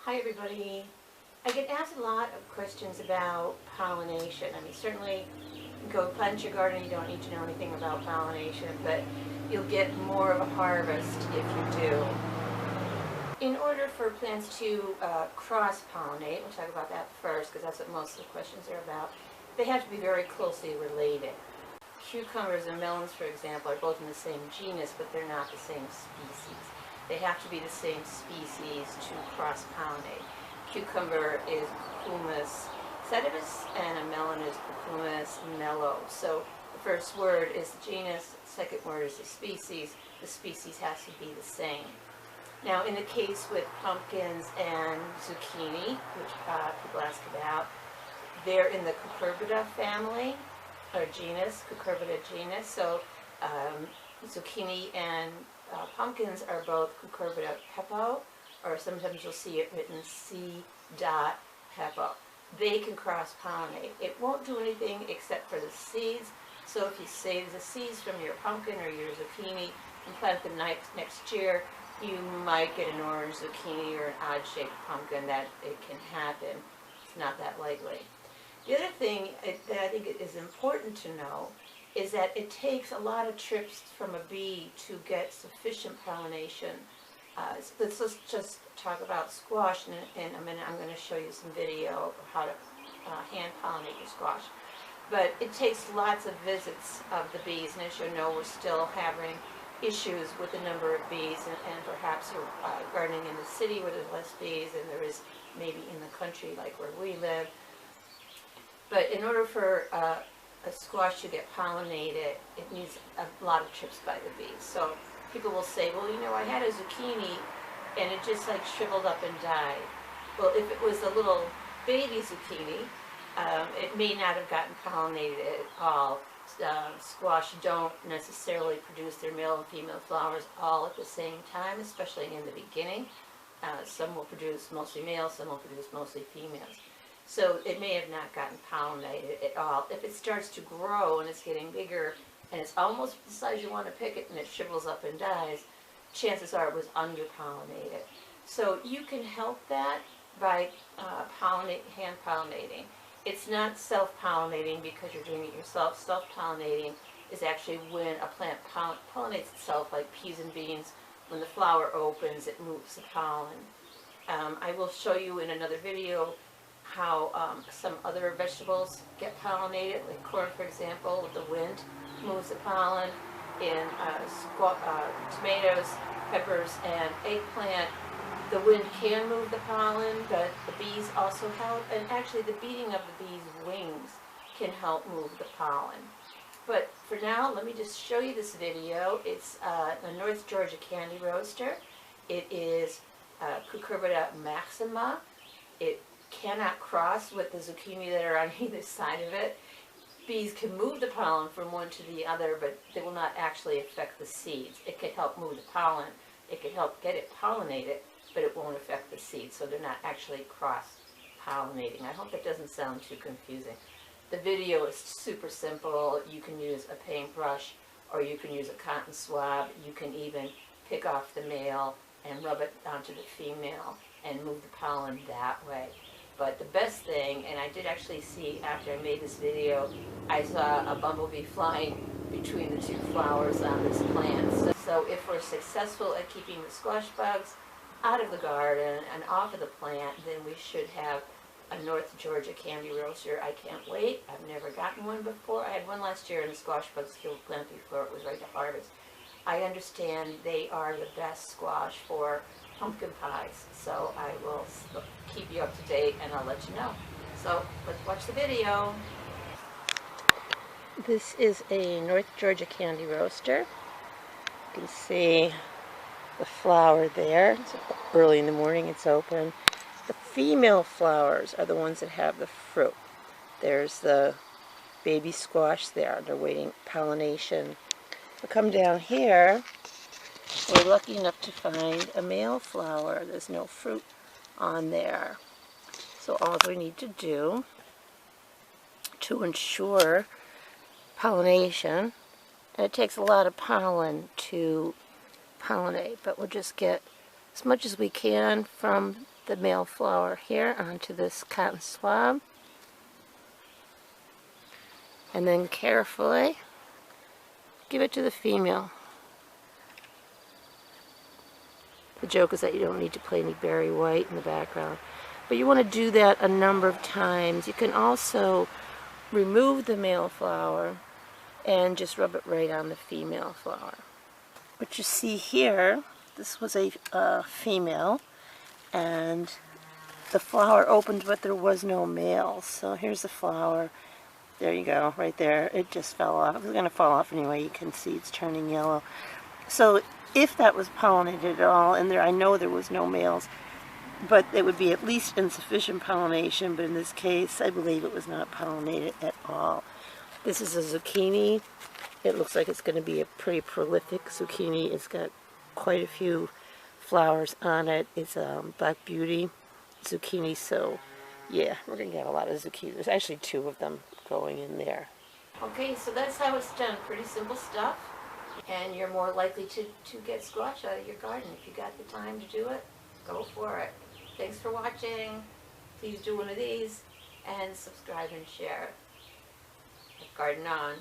Hi everybody. I get asked a lot of questions about pollination. I mean, certainly go plant your garden, you don't need to know anything about pollination, but you'll get more of a harvest if you do. In order for plants to cross-pollinate, we'll talk about that first because that's what most of the questions are about, they have to be very closely related. Cucumbers and melons, for example, are both in the same genus, but they're not the same species. They have to be the same species to cross-pollinate. Cucumber is Cucumis sedivus, and a melon is Cucumis mello. So the first word is the genus, the second word is the species. The species has to be the same. Now, in the case with pumpkins and zucchini, which people ask about, they're in the Cucurbita family, or genus, Cucurbita genus. So zucchini and pumpkins are both Cucurbita pepo, or sometimes you'll see it written C.pepo. They can cross-pollinate. It won't do anything except for the seeds. So if you save the seeds from your pumpkin or your zucchini and plant them next year, you might get an orange zucchini or an odd-shaped pumpkin. That it can happen. It's not that likely. The other thing that I think is important to know is that it takes a lot of trips from a bee to get sufficient pollination. Let's just talk about squash, and in a minute I'm going to show you some video of how to hand pollinate your squash. But it takes lots of visits of the bees, and as you know, we're still having issues with the number of bees, and perhaps you're gardening in the city where there's less bees than there is maybe in the country like where we live. But in order for a squash to get pollinated, it needs a lot of trips by the bees. So people will say, well, you know, I had a zucchini and it just like shriveled up and died. Well, if it was a little baby zucchini, it may not have gotten pollinated at all. Squash don't necessarily produce their male and female flowers all at the same time, especially in the beginning. Some will produce mostly males, some will produce mostly females. So it may have not gotten pollinated at all. If it starts to grow and it's getting bigger and it's almost the size you want to pick it and it shrivels up and dies, chances are it was under-pollinated. So you can help that by hand pollinating. It's not self-pollinating because you're doing it yourself. Self-pollinating is actually when a plant pollinates itself, like peas and beans. When the flower opens, it moves the pollen. I will show you in another video how some other vegetables get pollinated, like corn, for example, with the wind moves the pollen. In tomatoes, peppers, and eggplant, the wind can move the pollen, but the bees also help, and actually the beating of the bees' wings can help move the pollen. But for now, let me just show you this video. It's the North Georgia Candy Roaster. It is Cucurbita maxima. It cannot cross with the zucchini that are on either side of it. Bees can move the pollen from one to the other, but they will not actually affect the seeds. It can help move the pollen. It can help get it pollinated, but it won't affect the seeds, so they're not actually cross-pollinating. I hope that doesn't sound too confusing. The video is super simple. You can use a paintbrush, or you can use a cotton swab. You can even pick off the male and rub it onto the female and move the pollen that way. But the best thing, and I did actually see after I made this video, I saw a bumblebee flying between the two flowers on this plant. So if we're successful at keeping the squash bugs out of the garden and off of the plant, then we should have a North Georgia Candy Roaster. I can't wait. I've never gotten one before. I had one last year and the squash bugs killed the plant before it was ready to harvest. I understand they are the best squash for pumpkin pies, so I will keep you up to date and I'll let you know. So let's watch the video. This is a North Georgia Candy Roaster. You can see the flower there. It's early in the morning, it's open. The female flowers are the ones that have the fruit. There's the baby squash there. They're waiting pollination. We'll come down here. We're lucky enough to find a male flower. There's no fruit on there. So all we need to do to ensure pollination, and it takes a lot of pollen to pollinate, but we'll just get as much as we can from the male flower here onto this cotton swab. And then carefully give it to the female. The joke is that you don't need to play any berry white in the background. But you want to do that a number of times. You can also remove the male flower and just rub it right on the female flower. What you see here, this was a female, and the flower opened but there was no male. So here's the flower. There you go, right there. It just fell off. It was going to fall off anyway. You can see it's turning yellow. So if that was pollinated at all, and there I know there was no males, but it would be at least insufficient pollination, but in this case I believe it was not pollinated at all. This is a zucchini. It looks like it's going to be a pretty prolific zucchini. It's got quite a few flowers on it. It's a Black Beauty zucchini, so yeah, we're going to get a lot of zucchini. There's actually 2 of them going in there. Okay, so that's how it's done. Pretty simple stuff. And you're more likely to get squash out of your garden. If you got the time to do it, go for it. Thanks for watching. Please do one of these and subscribe and share. Garden on.